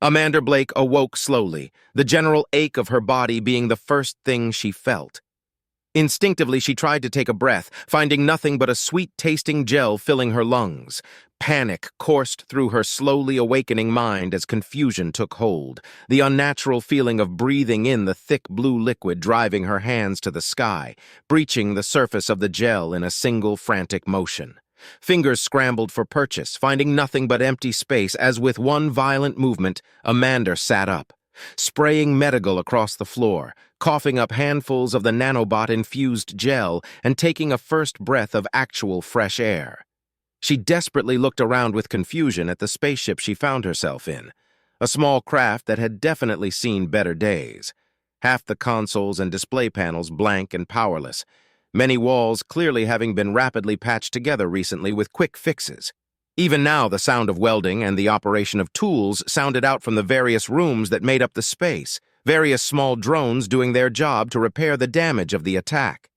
Amanda Blake awoke slowly, the general ache of her body being the first thing she felt. Instinctively, she tried to take a breath, finding nothing but a sweet-tasting gel filling her lungs. Panic coursed through her slowly awakening mind as confusion took hold, the unnatural feeling of breathing in the thick blue liquid driving her hands to the sky, breaching the surface of the gel in a single frantic motion. Fingers scrambled for purchase, finding nothing but empty space as with one violent movement, Amanda sat up, spraying Medical across the floor, coughing up handfuls of the nanobot-infused gel and taking a first breath of actual fresh air. She desperately looked around with confusion at the spaceship she found herself in, a small craft that had definitely seen better days. Half the consoles and display panels blank and powerless, many walls clearly having been rapidly patched together recently with quick fixes. Even now, the sound of welding and the operation of tools sounded out from the various rooms that made up the space, various small drones doing their job to repair the damage of the attack.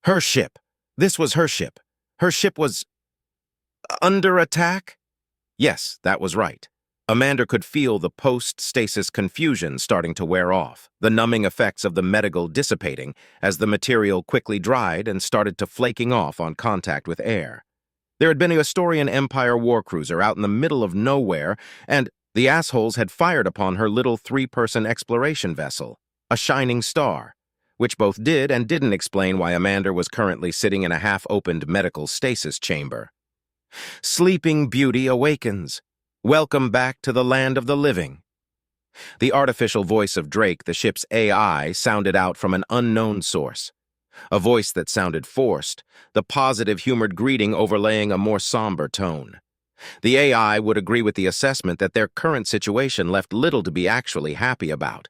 Her ship. This was her ship. Her ship was under attack? Yes, that was right. Amanda could feel the post-stasis confusion starting to wear off, the numbing effects of the medical dissipating as the material quickly dried and started to flaking off on contact with air. There had been a Historian Empire warcruiser out in the middle of nowhere, and the assholes had fired upon her little three-person exploration vessel, a shining star, which both did and didn't explain why Amanda was currently sitting in a half-opened medical stasis chamber. Sleeping Beauty awakens. Welcome back to the land of the living. The artificial voice of Drake, the ship's AI, sounded out from an unknown source. A voice that sounded forced, the positive, humored greeting overlaying a more somber tone. The AI would agree with the assessment that their current situation left little to be actually happy about.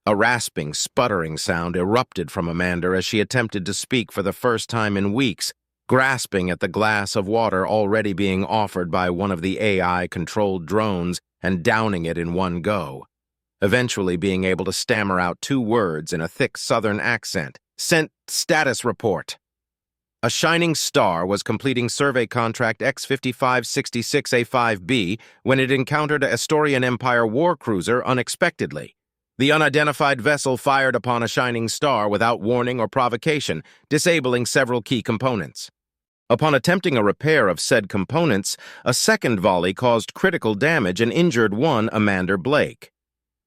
A rasping, sputtering sound erupted from Amanda as she attempted to speak for the first time in weeks, grasping at the glass of water already being offered by one of the AI-controlled drones and downing it in one go, eventually being able to stammer out two words in a thick southern accent. Sent status report. A shining star was completing survey contract X5566A5B when it encountered a Historian Empire warcruiser unexpectedly. The unidentified vessel fired upon a shining star without warning or provocation, disabling several key components. Upon attempting a repair of said components, a second volley caused critical damage and injured one Amanda Blake.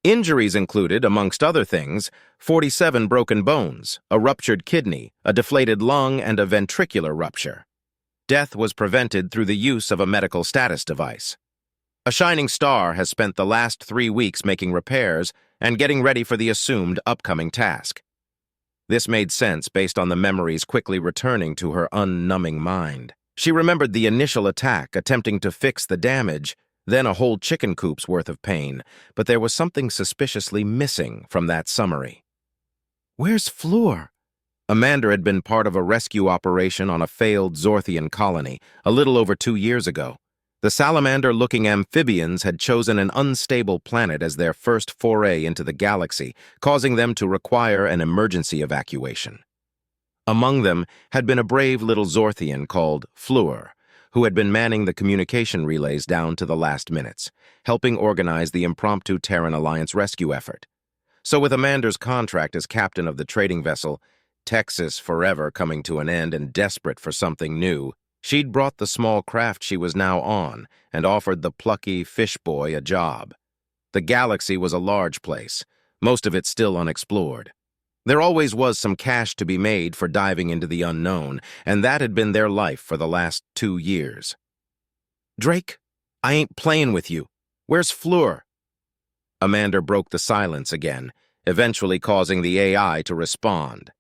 Injuries included, amongst other things, 47 broken bones, a ruptured kidney, a deflated lung, and a ventricular rupture. Death was prevented through the use of a medical status device. A shining star has spent the last 3 weeks making repairs and getting ready for the assumed upcoming task. This made sense based on the memories quickly returning to her unnumbing mind. She remembered the initial attack, attempting to fix the damage, then a whole chicken coop's worth of pain, but there was something suspiciously missing from that summary. Where's Fleur? Amanda had been part of a rescue operation on a failed Zorthian colony a little over 2 years ago. The salamander-looking amphibians had chosen an unstable planet as their first foray into the galaxy, causing them to require an emergency evacuation. Among them had been a brave little Zorthian called Fleur, who had been manning the communication relays down to the last minutes, helping organize the impromptu Terran Alliance rescue effort. So with Amanda's contract as captain of the trading vessel, Texas forever coming to an end and desperate for something new, she'd brought the small craft she was now on and offered the plucky fish boy a job. The galaxy was a large place, most of it still unexplored. There always was some cash to be made for diving into the unknown, and that had been their life for the last 2 years. Drake, I ain't playing with you. Where's Fleur? Amanda broke the silence again, eventually causing the AI to respond.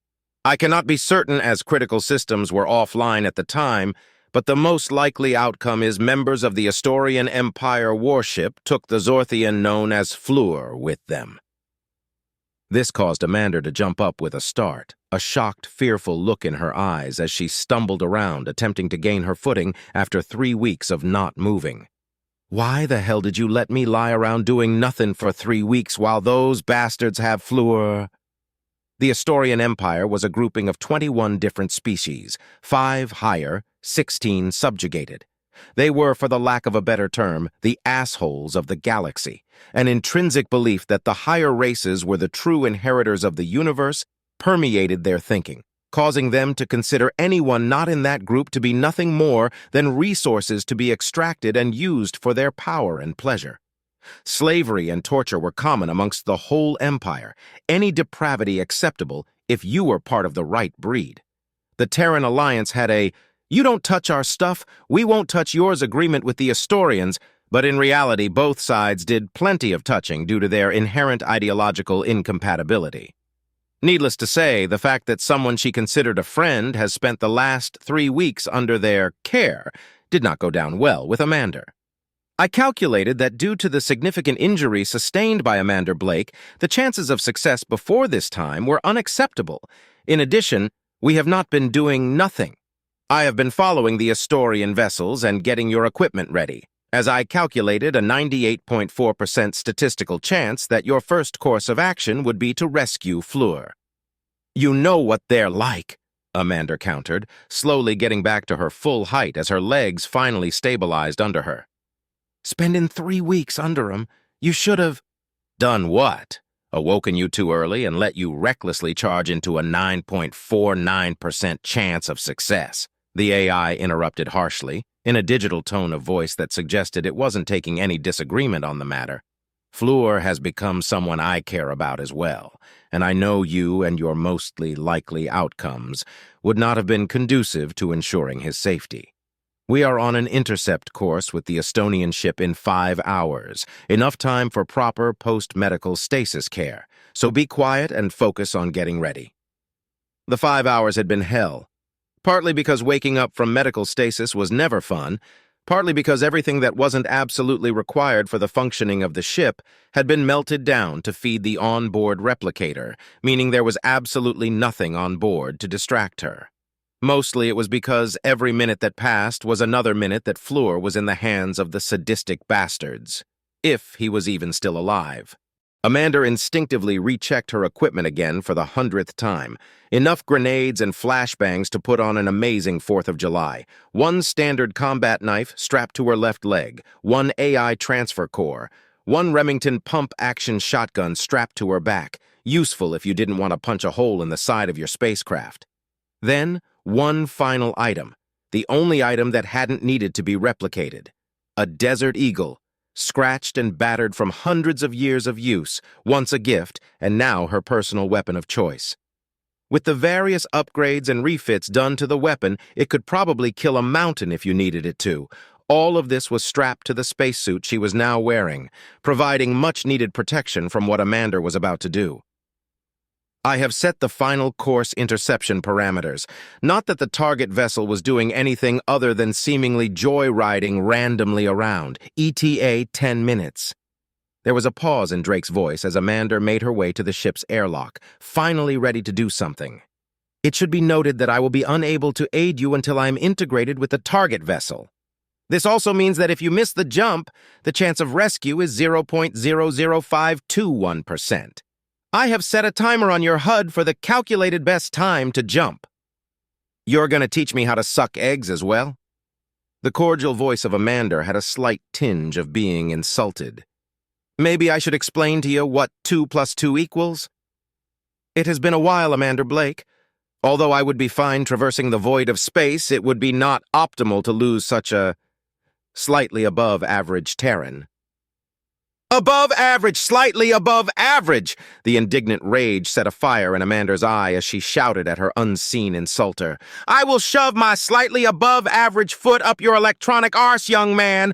I cannot be certain as critical systems were offline at the time, but the most likely outcome is members of the Historian Empire warship took the Zorthian known as Fleur with them. This caused Amanda to jump up with a start, a shocked, fearful look in her eyes as she stumbled around, attempting to gain her footing after 3 weeks of not moving. Why the hell did you let me lie around doing nothing for 3 weeks while those bastards have Fleur? The Historian Empire was a grouping of 21 different species, 5 higher, 16 subjugated. They were, for the lack of a better term, the assholes of the galaxy. An intrinsic belief that the higher races were the true inheritors of the universe permeated their thinking, causing them to consider anyone not in that group to be nothing more than resources to be extracted and used for their power and pleasure. Slavery and torture were common amongst the whole empire, any depravity acceptable if you were part of the right breed. The Terran Alliance had a "you don't touch our stuff, we won't touch yours" agreement with the Astorians, but in reality both sides did plenty of touching due to their inherent ideological incompatibility. Needless to say, the fact that someone she considered a friend has spent the last 3 weeks under their care did not go down well with Amanda. I calculated that due to the significant injury sustained by Amanda Blake, the chances of success before this time were unacceptable. In addition, we have not been doing nothing. I have been following the Astorian vessels and getting your equipment ready, as I calculated a 98.4% statistical chance that your first course of action would be to rescue Fleur. You know what they're like, Amanda countered, slowly getting back to her full height as her legs finally stabilized under her. Spending 3 weeks under 'em, you should have... Done what? Awoken you too early and let you recklessly charge into a 9.49% chance of success, the AI interrupted harshly, in a digital tone of voice that suggested it wasn't taking any disagreement on the matter. Fleur has become someone I care about as well, and I know you and your mostly likely outcomes would not have been conducive to ensuring his safety. We are on an intercept course with the Estonian ship in 5 hours, enough time for proper post-medical stasis care, so be quiet and focus on getting ready. The 5 hours had been hell, partly because waking up from medical stasis was never fun, partly because everything that wasn't absolutely required for the functioning of the ship had been melted down to feed the on-board replicator, meaning there was absolutely nothing on board to distract her. Mostly it was because every minute that passed was another minute that Fleur was in the hands of the sadistic bastards, if he was even still alive. Amanda instinctively rechecked her equipment again for the 100th time. Enough grenades and flashbangs to put on an amazing 4th of July. 1 standard combat knife strapped to her left leg, 1 AI transfer core, 1 Remington pump-action shotgun strapped to her back, useful if you didn't want to punch a hole in the side of your spacecraft. Then, 1 final item, the only item that hadn't needed to be replicated. A Desert Eagle, scratched and battered from hundreds of years of use, once a gift, and now her personal weapon of choice. With the various upgrades and refits done to the weapon, it could probably kill a mountain if you needed it to. All of this was strapped to the spacesuit she was now wearing, providing much-needed protection from what Amanda was about to do. I have set the final course interception parameters. Not that the target vessel was doing anything other than seemingly joyriding randomly around. ETA 10 minutes. There was a pause in Drake's voice as Amanda made her way to the ship's airlock, finally ready to do something. It should be noted that I will be unable to aid you until I am integrated with the target vessel. This also means that if you miss the jump, the chance of rescue is 0.00521%. I have set a timer on your HUD for the calculated best time to jump. You're going to teach me how to suck eggs as well? The cordial voice of Amanda had a slight tinge of being insulted. Maybe I should explain to you what 2 + 2 equals? It has been a while, Amanda Blake. Although I would be fine traversing the void of space, it would be not optimal to lose such a slightly above average Terran. Above average, slightly above average! The indignant rage set afire in Amanda's eye as she shouted at her unseen insulter. I will shove my slightly above average foot up your electronic arse, young man.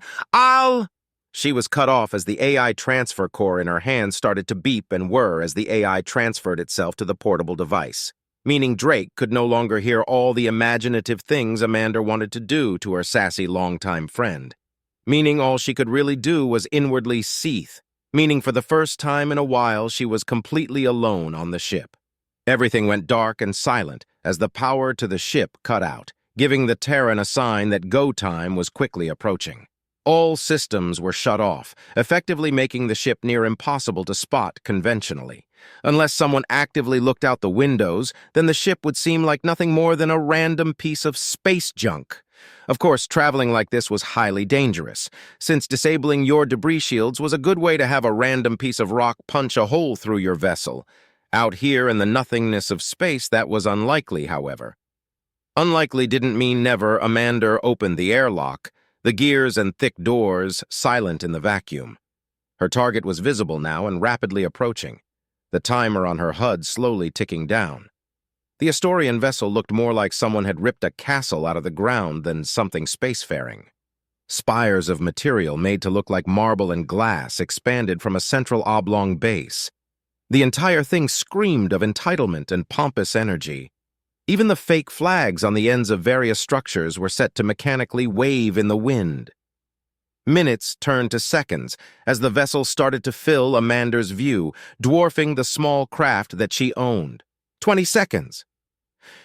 She was cut off as the AI transfer core in her hand started to beep and whir as the AI transferred itself to the portable device, meaning Drake could no longer hear all the imaginative things Amanda wanted to do to her sassy longtime friend. Meaning all she could really do was inwardly seethe, meaning for the first time in a while she was completely alone on the ship. Everything went dark and silent as the power to the ship cut out, giving the Terran a sign that go time was quickly approaching. All systems were shut off, effectively making the ship near impossible to spot conventionally. Unless someone actively looked out the windows, then the ship would seem like nothing more than a random piece of space junk. Of course, traveling like this was highly dangerous, since disabling your debris shields was a good way to have a random piece of rock punch a hole through your vessel. Out here in the nothingness of space, that was unlikely, however. Unlikely didn't mean never. Amanda opened the airlock, the gears and thick doors silent in the vacuum. Her target was visible now and rapidly approaching, the timer on her HUD slowly ticking down. The Astorian vessel looked more like someone had ripped a castle out of the ground than something spacefaring. Spires of material made to look like marble and glass expanded from a central oblong base. The entire thing screamed of entitlement and pompous energy. Even the fake flags on the ends of various structures were set to mechanically wave in the wind. Minutes turned to seconds as the vessel started to fill Amanda's view, dwarfing the small craft that she owned. 20 seconds.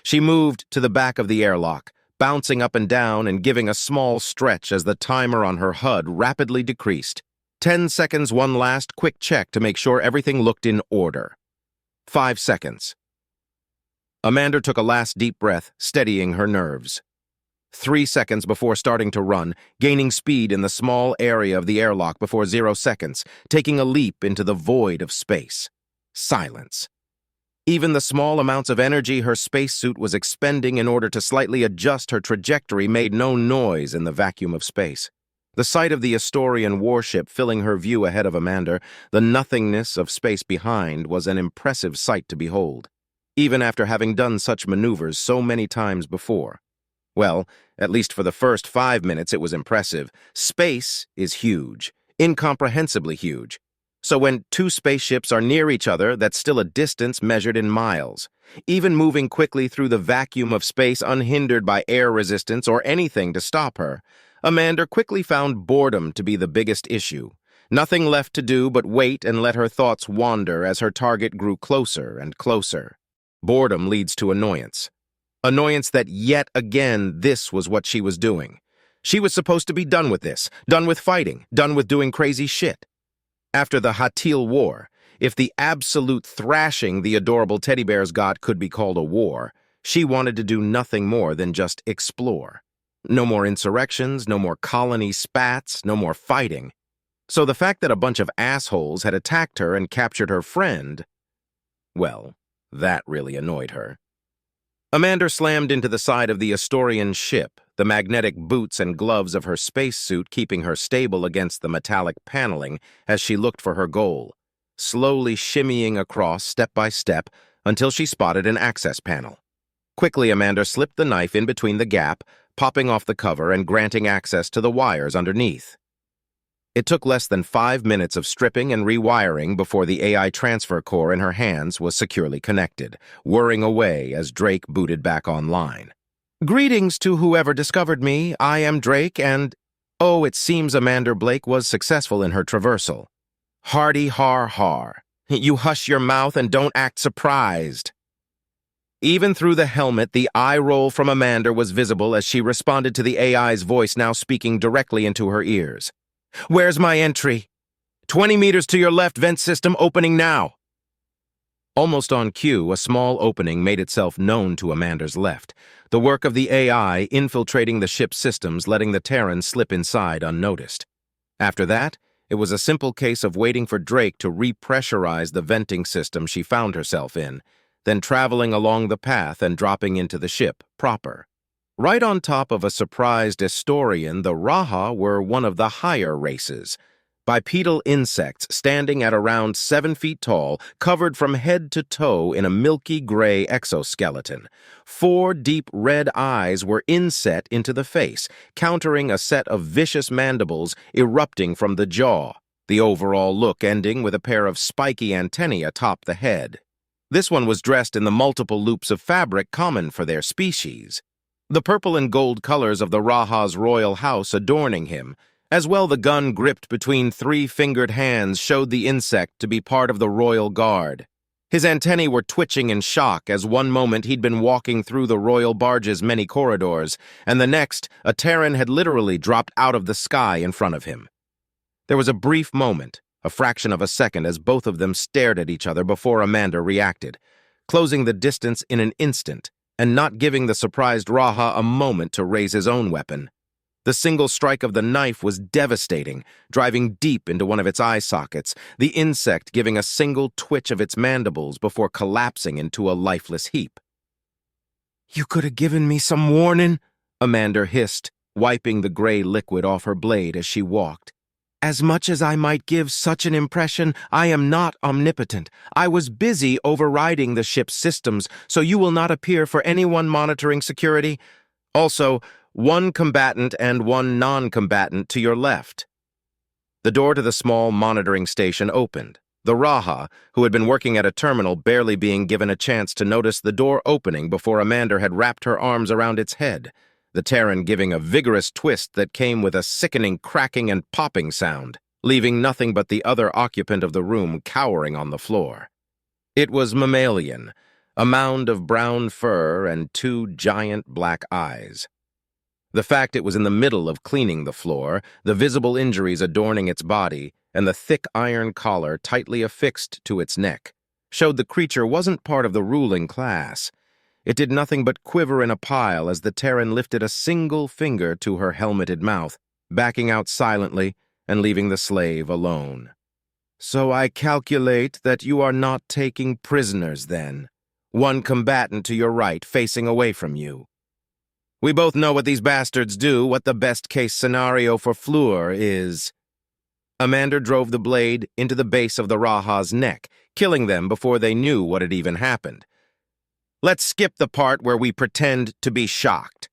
She moved to the back of the airlock, bouncing up and down and giving a small stretch as the timer on her HUD rapidly decreased. 10 seconds, one last quick check to make sure everything looked in order. 5 seconds. Amanda took a last deep breath, steadying her nerves. 3 seconds before starting to run, gaining speed in the small area of the airlock before 0 seconds, taking a leap into the void of space. Silence. Even the small amounts of energy her spacesuit was expending in order to slightly adjust her trajectory made no noise in the vacuum of space. The sight of the Astorian warship filling her view ahead of Amanda, the nothingness of space behind, was an impressive sight to behold, even after having done such maneuvers so many times before. Well, at least for the first 5 minutes it was impressive. Space is huge, incomprehensibly huge. So when two spaceships are near each other, that's still a distance measured in miles. Even moving quickly through the vacuum of space unhindered by air resistance or anything to stop her, Amanda quickly found boredom to be the biggest issue. Nothing left to do but wait and let her thoughts wander as her target grew closer and closer. Boredom leads to annoyance. Annoyance that yet again this was what she was doing. She was supposed to be done with this, done with fighting, done with doing crazy shit. After the Hatil War, if the absolute thrashing the adorable teddy bears got could be called a war, she wanted to do nothing more than just explore. No more insurrections, no more colony spats, no more fighting. So the fact that a bunch of assholes had attacked her and captured her friend, well, that really annoyed her. Amanda slammed into the side of the Astorian ship, the magnetic boots and gloves of her spacesuit keeping her stable against the metallic paneling as she looked for her goal, slowly shimmying across step by step until she spotted an access panel. Quickly, Amanda slipped the knife in between the gap, popping off the cover and granting access to the wires underneath. It took less than 5 minutes of stripping and rewiring before the AI transfer core in her hands was securely connected, whirring away as Drake booted back online. "Greetings to whoever discovered me. I am Drake and—" Oh, it seems Amanda Blake was successful in her traversal. Hardy har har. You hush your mouth and don't act surprised. Even through the helmet, the eye roll from Amanda was visible as she responded to the AI's voice now speaking directly into her ears. "Where's my entry? 20 meters to your left, vent system opening now." Almost on cue, a small opening made itself known to Amanda's left, the work of the AI infiltrating the ship's systems, letting the Terran slip inside unnoticed. After that, it was a simple case of waiting for Drake to repressurize the venting system she found herself in, then traveling along the path and dropping into the ship proper. Right on top of a surprised Astorian, the Raha were one of the higher races. Bipedal insects standing at around 7 feet tall, covered from head to toe in a milky gray exoskeleton. 4 deep red eyes were inset into the face, countering a set of vicious mandibles erupting from the jaw, the overall look ending with a pair of spiky antennae atop the head. This one was dressed in the multiple loops of fabric common for their species. The purple and gold colors of the Raha's royal house adorning him, as well the gun gripped between 3-fingered hands showed the insect to be part of the royal guard. His antennae were twitching in shock as one moment he'd been walking through the royal barge's many corridors, and the next, a Terran had literally dropped out of the sky in front of him. There was a brief moment, a fraction of a second, as both of them stared at each other before Amanda reacted, closing the distance in an instant, and not giving the surprised Raha a moment to raise his own weapon. The single strike of the knife was devastating, driving deep into one of its eye sockets, the insect giving a single twitch of its mandibles before collapsing into a lifeless heap. "You could have given me some warning," Amanda hissed, wiping the gray liquid off her blade as she walked. "As much as I might give such an impression, I am not omnipotent. I was busy overriding the ship's systems, so you will not appear for anyone monitoring security. Also, one combatant and one non-combatant to your left." The door to the small monitoring station opened, the Raha, who had been working at a terminal, barely being given a chance to notice the door opening before Amanda had wrapped her arms around its head, the Terran giving a vigorous twist that came with a sickening cracking and popping sound, leaving nothing but the other occupant of the room cowering on the floor. It was mammalian, a mound of brown fur and two giant black eyes. The fact it was in the middle of cleaning the floor, the visible injuries adorning its body, and the thick iron collar tightly affixed to its neck, showed the creature wasn't part of the ruling class. It did nothing but quiver in a pile as the Terran lifted a single finger to her helmeted mouth, backing out silently and leaving the slave alone. "So I calculate that you are not taking prisoners, then. One combatant to your right, facing away from you. We both know what these bastards do, what the best-case scenario for Fleur is." Amanda drove the blade into the base of the Raha's neck, killing them before they knew what had even happened. "Let's skip the part where we pretend to be shocked.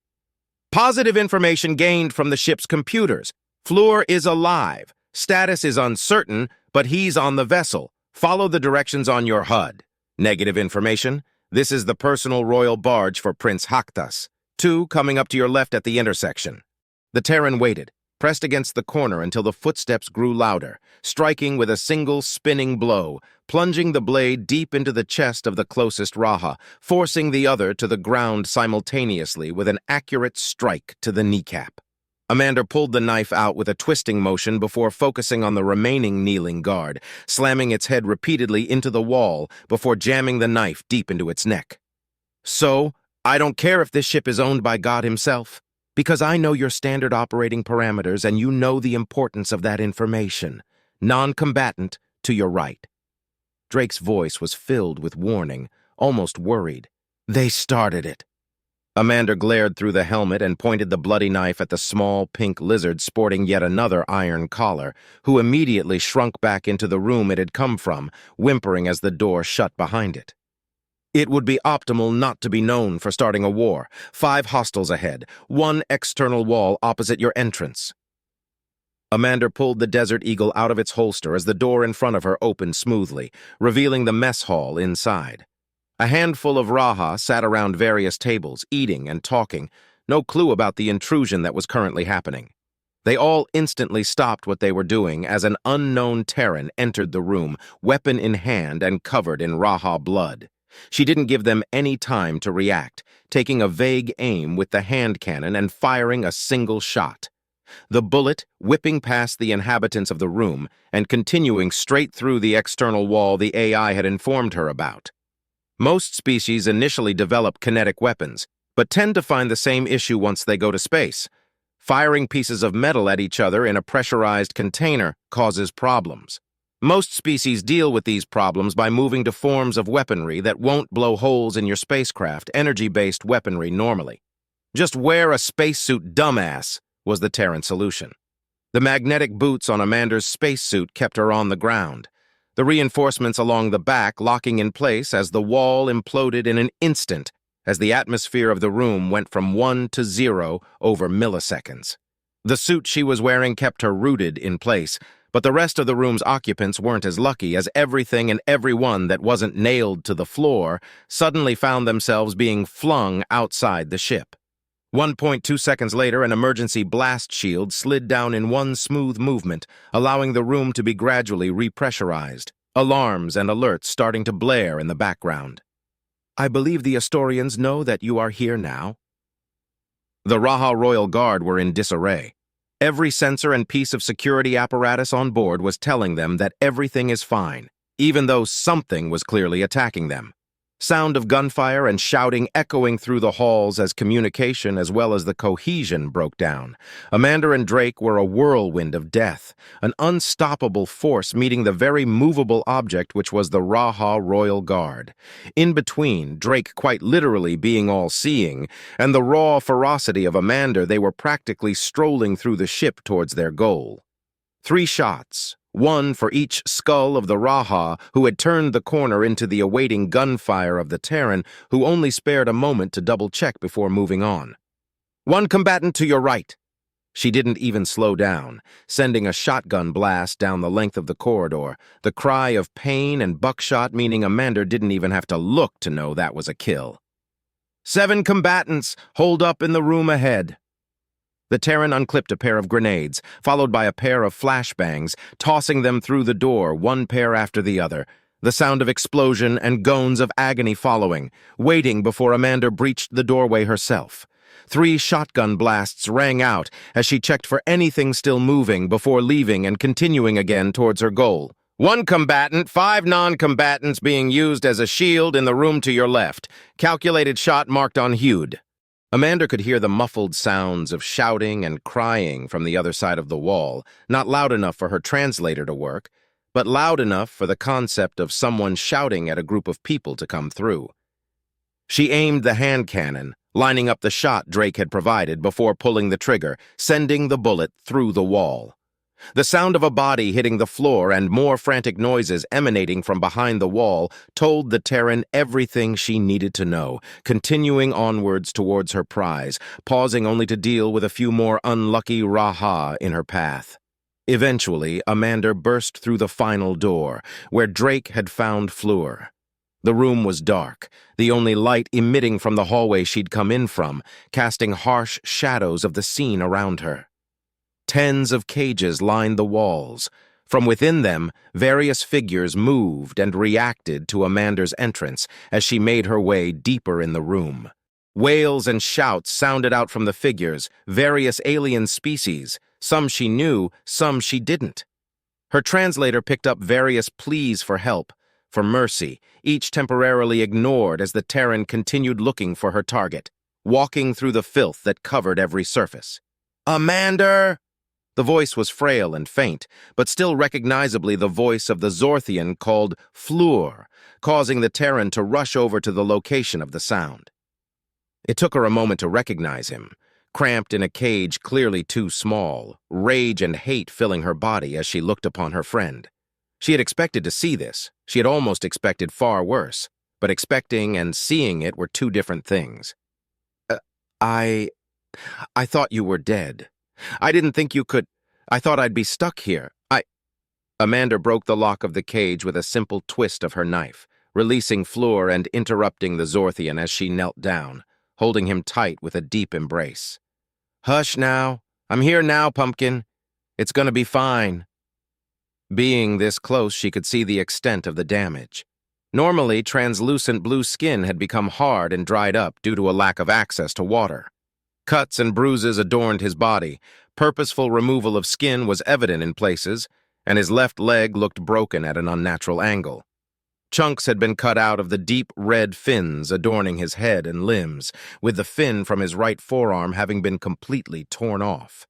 Positive information gained from the ship's computers. Fleur is alive. Status is uncertain, but he's on the vessel. Follow the directions on your HUD. Negative information. This is the personal royal barge for Prince Haktas. 2 coming up to your left at the intersection." The Terran waited, pressed against the corner until the footsteps grew louder, striking with a single spinning blow, plunging the blade deep into the chest of the closest Raha, forcing the other to the ground simultaneously with an accurate strike to the kneecap. Amanda pulled the knife out with a twisting motion before focusing on the remaining kneeling guard, slamming its head repeatedly into the wall before jamming the knife deep into its neck. "So, I don't care if this ship is owned by God himself, because I know your standard operating parameters and you know the importance of that information. Non-combatant to your right." Drake's voice was filled with warning, almost worried. "They started it." Amanda glared through the helmet and pointed the bloody knife at the small pink lizard sporting yet another iron collar, who immediately shrunk back into the room it had come from, whimpering as the door shut behind it. "It would be optimal not to be known for starting a war. 5 hostiles ahead, 1 external wall opposite your entrance." Amanda pulled the Desert Eagle out of its holster as the door in front of her opened smoothly, revealing the mess hall inside. A handful of Raha sat around various tables, eating and talking, no clue about the intrusion that was currently happening. They all instantly stopped what they were doing as an unknown Terran entered the room, weapon in hand and covered in Raha blood. She didn't give them any time to react, taking a vague aim with the hand cannon and firing a single shot. The bullet whipping past the inhabitants of the room and continuing straight through the external wall the AI had informed her about. Most species initially develop kinetic weapons, but tend to find the same issue once they go to space. Firing pieces of metal at each other in a pressurized container causes problems. Most species deal with these problems by moving to forms of weaponry that won't blow holes in your spacecraft, energy-based weaponry normally. "Just wear a spacesuit, dumbass," was the Terran solution. The magnetic boots on Amanda's spacesuit kept her on the ground, the reinforcements along the back locking in place as the wall imploded in an instant as the atmosphere of the room went from 1 to 0 over milliseconds. The suit she was wearing kept her rooted in place, but the rest of the room's occupants weren't as lucky as everything and everyone that wasn't nailed to the floor suddenly found themselves being flung outside the ship. 1.2 seconds later, an emergency blast shield slid down in one smooth movement, allowing the room to be gradually repressurized, alarms and alerts starting to blare in the background. "I believe the Astorians know that you are here now." The Raha Royal Guard were in disarray. Every sensor and piece of security apparatus on board was telling them that everything is fine, even though something was clearly attacking them. Sound of gunfire and shouting echoing through the halls as communication as well as the cohesion broke down. Amanda and Drake were a whirlwind of death, an unstoppable force meeting the very movable object which was the Raha Royal Guard. In between, Drake quite literally being all-seeing, and the raw ferocity of Amanda, they were practically strolling through the ship towards their goal. 3 shots. One for each skull of the Raha, who had turned the corner into the awaiting gunfire of the Terran, who only spared a moment to double-check before moving on. 1 combatant to your right. She didn't even slow down, sending a shotgun blast down the length of the corridor, the cry of pain and buckshot meaning Amanda didn't even have to look to know that was a kill. 7 combatants holed up in the room ahead. The Terran unclipped a pair of grenades, followed by a pair of flashbangs, tossing them through the door, one pair after the other, the sound of explosion and groans of agony following, waiting before Amanda breached the doorway herself. 3 shotgun blasts rang out as she checked for anything still moving before leaving and continuing again towards her goal. 1 combatant, 5 non-combatants being used as a shield in the room to your left. Calculated shot marked on HUD. Amanda could hear the muffled sounds of shouting and crying from the other side of the wall, not loud enough for her translator to work, but loud enough for the concept of someone shouting at a group of people to come through. She aimed the hand cannon, lining up the shot Drake had provided before pulling the trigger, sending the bullet through the wall. The sound of a body hitting the floor and more frantic noises emanating from behind the wall told the Terran everything she needed to know, continuing onwards towards her prize, pausing only to deal with a few more unlucky Raha in her path. Eventually, Amanda burst through the final door, where Drake had found Fleur. The room was dark, the only light emitting from the hallway she'd come in from, casting harsh shadows of the scene around her. Tens of cages lined the walls. From within them, various figures moved and reacted to Amanda's entrance as she made her way deeper in the room. Wails and shouts sounded out from the figures, various alien species, some she knew, some she didn't. Her translator picked up various pleas for help, for mercy, each temporarily ignored as the Terran continued looking for her target, walking through the filth that covered every surface. "Amanda!" The voice was frail and faint, but still recognizably the voice of the Zorthian called Fleur, causing the Terran to rush over to the location of the sound. It took her a moment to recognize him, cramped in a cage clearly too small, rage and hate filling her body as she looked upon her friend. She had expected to see this. She had almost expected far worse, but expecting and seeing it were 2 different things. I thought you were dead. I didn't think you could. I thought I'd be stuck here. Amanda broke the lock of the cage with a simple twist of her knife, releasing Fleur and interrupting the Zorthian as she knelt down, holding him tight with a deep embrace. "Hush now. I'm here now, Pumpkin. It's gonna be fine." Being this close, she could see the extent of the damage. Normally, translucent blue skin had become hard and dried up due to a lack of access to water. Cuts and bruises adorned his body. Purposeful removal of skin was evident in places, and his left leg looked broken at an unnatural angle. Chunks had been cut out of the deep red fins adorning his head and limbs, with the fin from his right forearm having been completely torn off.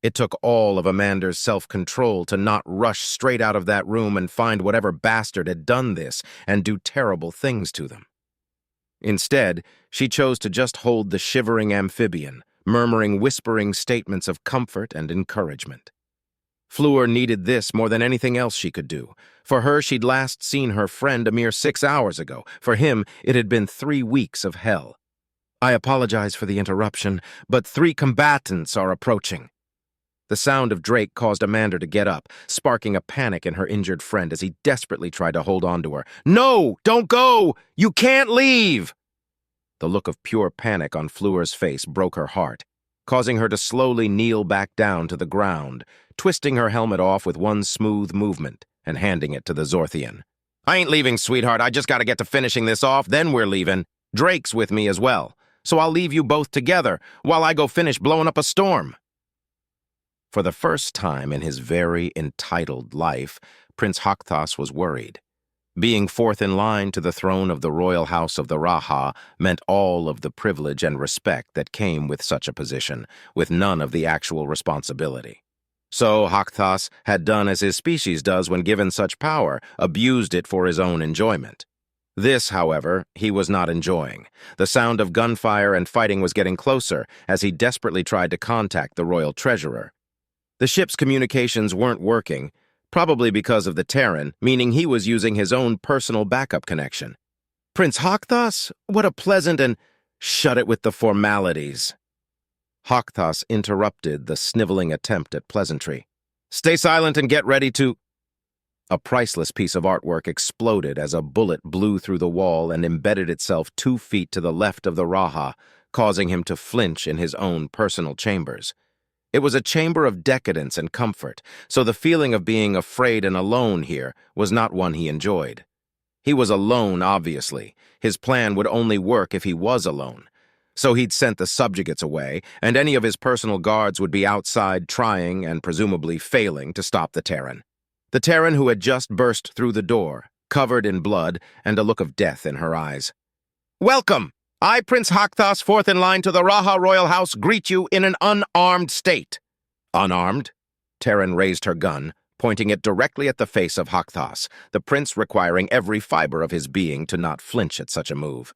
It took all of Amanda's self-control to not rush straight out of that room and find whatever bastard had done this and do terrible things to them. Instead, she chose to just hold the shivering amphibian, murmuring whispering statements of comfort and encouragement. Fleur needed this more than anything else she could do. For her, she'd last seen her friend a mere 6 hours ago. For him, it had been 3 weeks of hell. "I apologize for the interruption, but 3 combatants are approaching." The sound of Drake caused Amanda to get up, sparking a panic in her injured friend as he desperately tried to hold on to her. "No! Don't go! You can't leave!" The look of pure panic on Fleur's face broke her heart, causing her to slowly kneel back down to the ground, twisting her helmet off with one smooth movement and handing it to the Zorthian. "I ain't leaving, sweetheart. I just gotta get to finishing this off, then we're leaving. Drake's with me as well, so I'll leave you both together while I go finish blowing up a storm." For the first time in his very entitled life, Prince Hakthas was worried. Being fourth in line to the throne of the royal house of the Raha meant all of the privilege and respect that came with such a position, with none of the actual responsibility. So Hakthas had done as his species does when given such power, abused it for his own enjoyment. This, however, he was not enjoying. The sound of gunfire and fighting was getting closer as he desperately tried to contact the royal treasurer. The ship's communications weren't working, probably because of the Terran, meaning he was using his own personal backup connection. Prince Hakthas? What a pleasant and— Shut it with the formalities. Hakthas interrupted the sniveling attempt at pleasantry. Stay silent and get ready to— A priceless piece of artwork exploded as a bullet blew through the wall and embedded itself 2 feet to the left of the Raha, causing him to flinch in his own personal chambers. It was a chamber of decadence and comfort, so the feeling of being afraid and alone here was not one he enjoyed. He was alone, obviously. His plan would only work if he was alone. So he'd sent the subjugates away, and any of his personal guards would be outside trying and presumably failing to stop the Terran. The Terran who had just burst through the door, covered in blood and a look of death in her eyes. Welcome! I, Prince Hakthas, fourth in line to the Raha royal house, greet you in an unarmed state. Unarmed? Terran raised her gun, pointing it directly at the face of Hakthas, the prince requiring every fiber of his being to not flinch at such a move.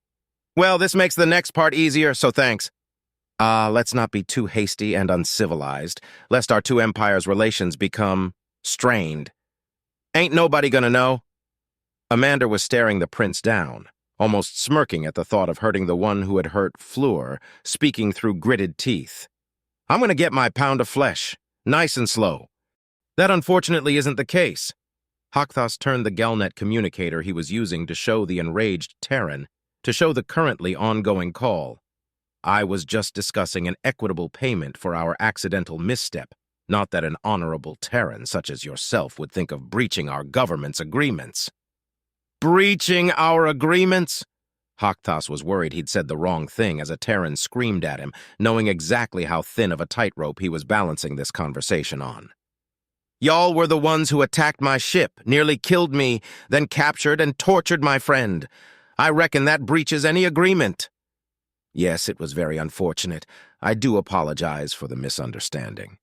Well, this makes the next part easier, so thanks. Let's not be too hasty and uncivilized, lest our two empires' relations become strained. Ain't nobody gonna know. Amanda was staring the prince down, almost smirking at the thought of hurting the one who had hurt Fleur, speaking through gritted teeth. I'm gonna get my pound of flesh, nice and slow. That unfortunately isn't the case. Hakthas turned the Gelnet communicator he was using to show the enraged Terran, to show the currently ongoing call. I was just discussing an equitable payment for our accidental misstep, not that an honorable Terran such as yourself would think of breaching our government's agreements. Breaching our agreements? Hakthas was worried he'd said the wrong thing as a Terran screamed at him, knowing exactly how thin of a tightrope he was balancing this conversation on. Y'all were the ones who attacked my ship, nearly killed me, then captured and tortured my friend. I reckon that breaches any agreement. Yes, it was very unfortunate. I do apologize for the misunderstanding.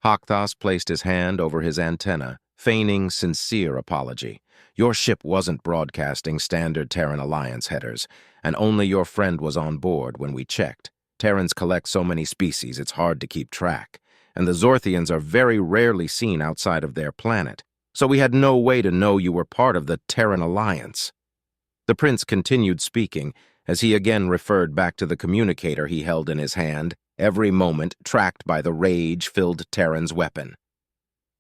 Hakthas placed his hand over his antenna, feigning sincere apology. Your ship wasn't broadcasting standard Terran Alliance headers, and only your friend was on board when we checked. Terrans collect so many species it's hard to keep track, and the Zorthians are very rarely seen outside of their planet, so we had no way to know you were part of the Terran Alliance. The prince continued speaking as he again referred back to the communicator he held in his hand, every moment tracked by the rage-filled Terran's weapon.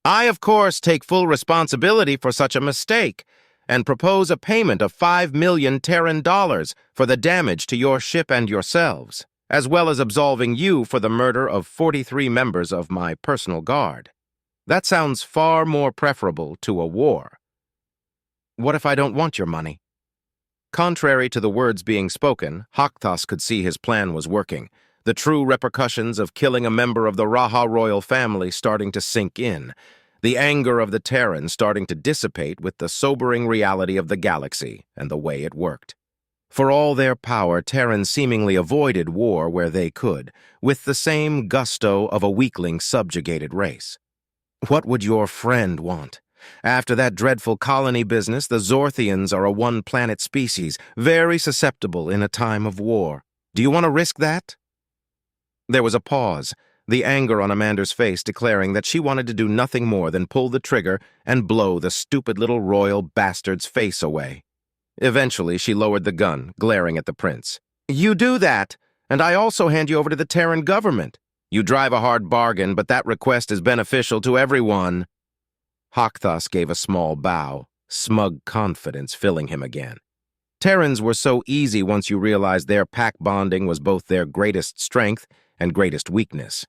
I, of course, take full responsibility for such a mistake and propose a payment of 5 million Terran dollars for the damage to your ship and yourselves, as well as absolving you for the murder of 43 members of my personal guard. That sounds far more preferable to a war. What if I don't want your money? Contrary to the words being spoken, Hakthas could see his plan was working, the true repercussions of killing a member of the Raha royal family starting to sink in, the anger of the Terran starting to dissipate with the sobering reality of the galaxy and the way it worked. For all their power, Terrans seemingly avoided war where they could, with the same gusto of a weakling subjugated race. What would your friend want? After that dreadful colony business, the Zorthians are a one-planet species, very susceptible in a time of war. Do you want to risk that? There was a pause, the anger on Amanda's face declaring that she wanted to do nothing more than pull the trigger and blow the stupid little royal bastard's face away. Eventually, she lowered the gun, glaring at the prince. You do that, and I also hand you over to the Terran government. You drive a hard bargain, but that request is beneficial to everyone. Hakthas gave a small bow, smug confidence filling him again. Terrans were so easy once you realized their pack bonding was both their greatest strength and greatest weakness.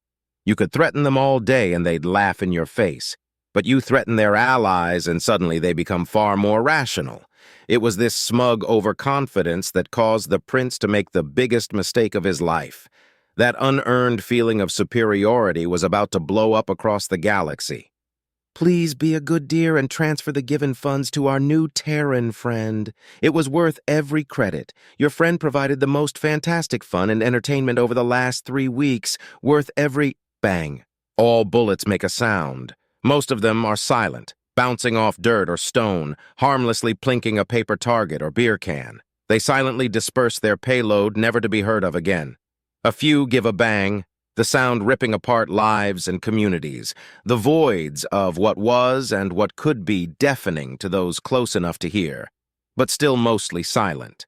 You could threaten them all day and they'd laugh in your face, but you threaten their allies and suddenly they become far more rational. It was this smug overconfidence that caused the prince to make the biggest mistake of his life. That unearned feeling of superiority was about to blow up across the galaxy. Please be a good dear and transfer the given funds to our new Terran friend. It was worth every credit. Your friend provided the most fantastic fun and entertainment over the last 3 weeks, worth every— Bang. All bullets make a sound. Most of them are silent, bouncing off dirt or stone, harmlessly plinking a paper target or beer can. They silently disperse their payload, never to be heard of again. A few give a bang, the sound ripping apart lives and communities, the voids of what was and what could be deafening to those close enough to hear, but still mostly silent.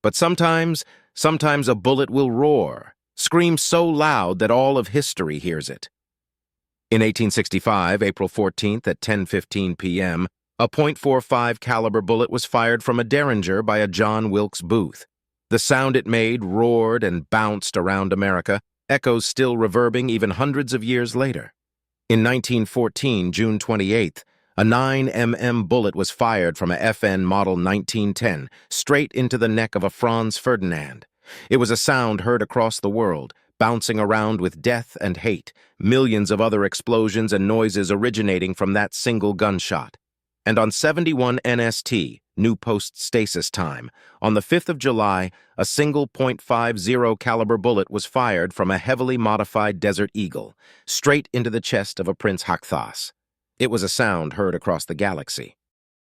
But sometimes a bullet will roar, scream so loud that all of history hears it. In 1865, April 14th at 10:15 p.m., a .45 caliber bullet was fired from a Derringer by a John Wilkes Booth. The sound it made roared and bounced around America, echoes still reverbing even hundreds of years later. In 1914, June 28th, a 9mm bullet was fired from a FN Model 1910 straight into the neck of a Franz Ferdinand. It was a sound heard across the world, bouncing around with death and hate, millions of other explosions and noises originating from that single gunshot. And on 71 NST, New Post-Stasis Time, on the 5th of July, a single .50 caliber bullet was fired from a heavily modified Desert Eagle, straight into the chest of a Prince Hakthas. It was a sound heard across the galaxy.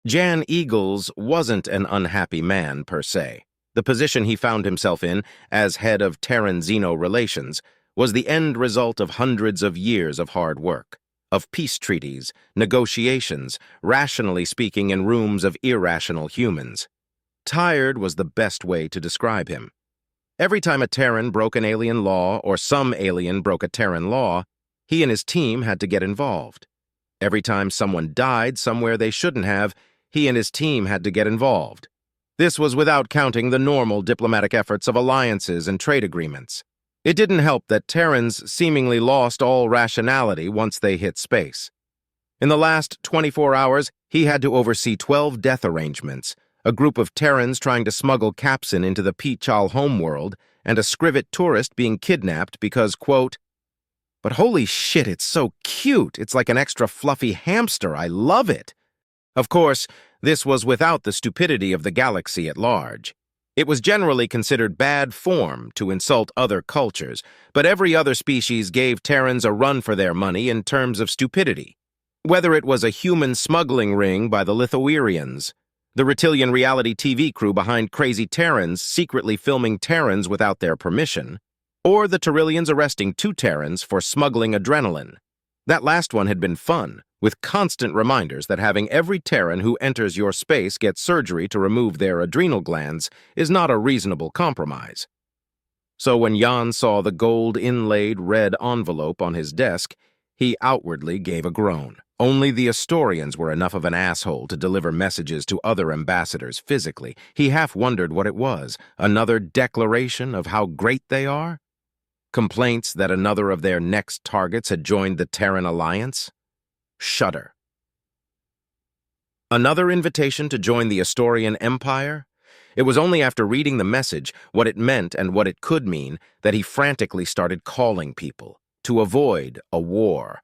Jan Eagles wasn't an unhappy man, per se. The position he found himself in, as head of Terran-Xeno relations, was the end result of hundreds of years of hard work, of peace treaties, negotiations, rationally speaking in rooms of irrational humans. Tired was the best way to describe him. Every time a Terran broke an alien law or some alien broke a Terran law, he and his team had to get involved. Every time someone died somewhere they shouldn't have, he and his team had to get involved. This was without counting the normal diplomatic efforts of alliances and trade agreements. It didn't help that Terrans seemingly lost all rationality once they hit space. In the last 24 hours, he had to oversee 12 death arrangements, a group of Terrans trying to smuggle Capsin into the Pichal homeworld, and a Scrivet tourist being kidnapped because, quote, "But holy shit, it's so cute. It's like an extra fluffy hamster. I love it." Of course, this was without the stupidity of the galaxy at large. It was generally considered bad form to insult other cultures, but every other species gave Terrans a run for their money in terms of stupidity. Whether it was a human smuggling ring by the Lithuanians, the Reptilian reality TV crew behind Crazy Terrans secretly filming Terrans without their permission, or the Terrillians arresting 2 Terrans for smuggling adrenaline. That last one had been fun, with constant reminders that having every Terran who enters your space get surgery to remove their adrenal glands is not a reasonable compromise. So when Jan saw the gold-inlaid red envelope on his desk, he outwardly gave a groan. Only the Astorians were enough of an asshole to deliver messages to other ambassadors physically. He half wondered what it was, another declaration of how great they are? Complaints that another of their next targets had joined the Terran Alliance? Shudder. Another invitation to join the Astorian Empire? It was only after reading the message, what it meant and what it could mean, that he frantically started calling people to avoid a war,